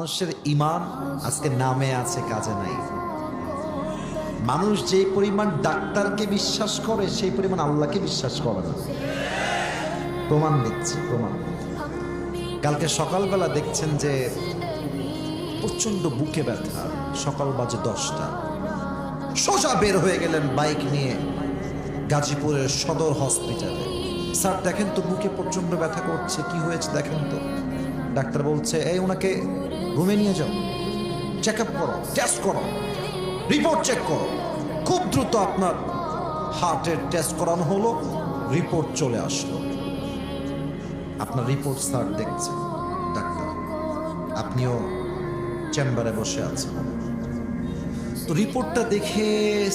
মানুষের ঈমান আজকে নামে আছে, কাজে নাই। মানুষ যে পরিমাণ ডাক্তারকে বিশ্বাস করে সেই পরিমাণ আল্লাহকে বিশ্বাস করে না। প্রমাণ দিচ্ছি, প্রমাণ। কালকে সকালবেলা দেখছেন যে প্রচন্ড বুকে ব্যথা, সকাল বাজে 10টা, সোজা বের হয়ে গেলেন বাইক নিয়ে গাজীপুরের সদর হসপিটালে। স্যার দেখেন তো বুকে প্রচন্ড ব্যথা করছে, কি হয়েছে দেখেন তো। ডাক্তার বলছে এই ওনাকে রুমে নিয়ে যাও, চেক আপ করো, টেস্ট করো, রিপোর্ট চেক করো। খুব দ্রুত আপনার হার্টের টেস্ট করানো হলো, রিপোর্ট চলে আসলো। আপনার রিপোর্ট স্যার দেখছে ডাক্তার, আপনিও চেম্বারে বসে আছেন। তো রিপোর্টটা দেখে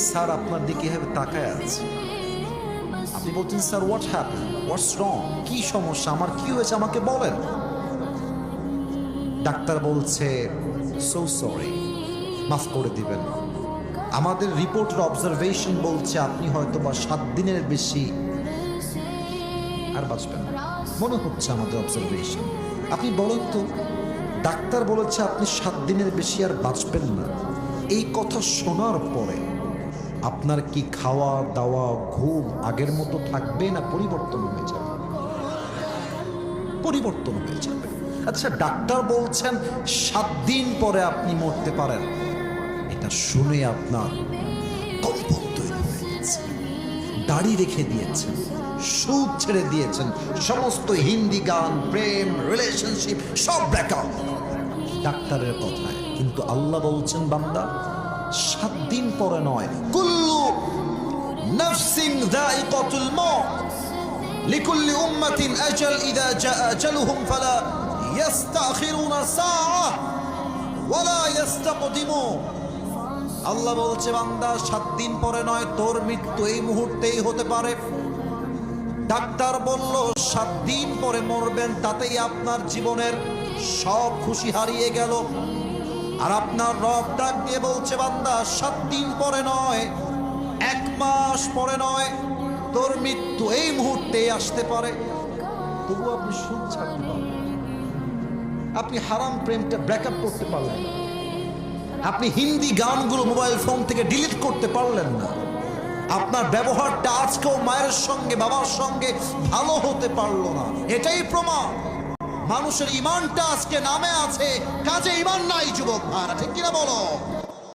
স্যার আপনার দিকে এভাবে তাকায় আছে। আপনি বলছেন স্যার হোয়াট হ্যাপেন, হোয়াটস রং, কি সমস্যা, আমার কি হয়েছে আমাকে বলেন। ডাক্তার বলছে সো সরি, মাফ করে দিবেন, আমাদের রিপোর্টের অবজারভেশন বলছে আপনি হয়তো বা 7 দিনের বেশি আর বাঁচবেন না, মনে হচ্ছে আমাদের অবজারভেশন। আপনি বলেন তো, ডাক্তার বলেছে আপনি 7 দিনের বেশি আর বাঁচবেন না, এই কথা শোনার পরে আপনার কি খাওয়া দাওয়া ঘুম আগের মতো থাকবে না পরিবর্তন হয়ে যাবে? পরিবর্তন হয়ে যাবে। আচ্ছা, ডাক্তার বলছেন 7 দিন পরে আপনি মরতে পারেন, এটা শুনে আপনার কম্পন তৈরি হয়ে গেছে, দাড়ি রেখে দিয়েছেন, সুদ ছেড়ে দিয়েছেন, সমস্ত হিন্দি গান, প্রেম, রিলেশনশিপ সব ব্রেকআপ ডাক্তারের কথায়। কিন্তু আল্লাহ বলছেন বান্দা 7 দিন পরে নয়, কুল্লু নাফসিন যায়িকাতুল মউত লিকুল্লি উম্মাতিন আজাল ইযা জাআ আজালুহুম ফালা ইস্তাখিরুনা সাআহ ওয়ালা ইস্তাকদিমুন। আল্লাহ বলছে বান্দা 7 দিন পরে নয়, তোর মৃত্যু এই মুহূর্তেই হতে পারে। ডাক্তার বলল 7 দিন পরে মরবেন, তাতেই আপনার জীবনের সব খুশি হারিয়ে গেল। আর আপনার রব ডাক দিয়ে বলছে বান্দা 7 দিন পরে নয়, 1 মাস পরে নয়, তোর মৃত্যু এই মুহূর্তেই আসতে পারে। তবু আপনি সুদ ছাড়তে পারলেন, আপনি হারাম প্রেমটা ব্রেকআপ করতে পারলেন না, আপনি হিন্দি গানগুলো মোবাইল ফোন থেকে ডিলিট করতে পারলেন না, আপনার ব্যবহারটা আজকেও মায়ের সঙ্গে বাবার সঙ্গে ভালো হতে পারলো না। এটাই প্রমাণ মানুষের ঈমানটা আজকে নামে আছে, কাজে ঈমান নাই। যুবক ভাইরা, ঠিক কিনা বলো?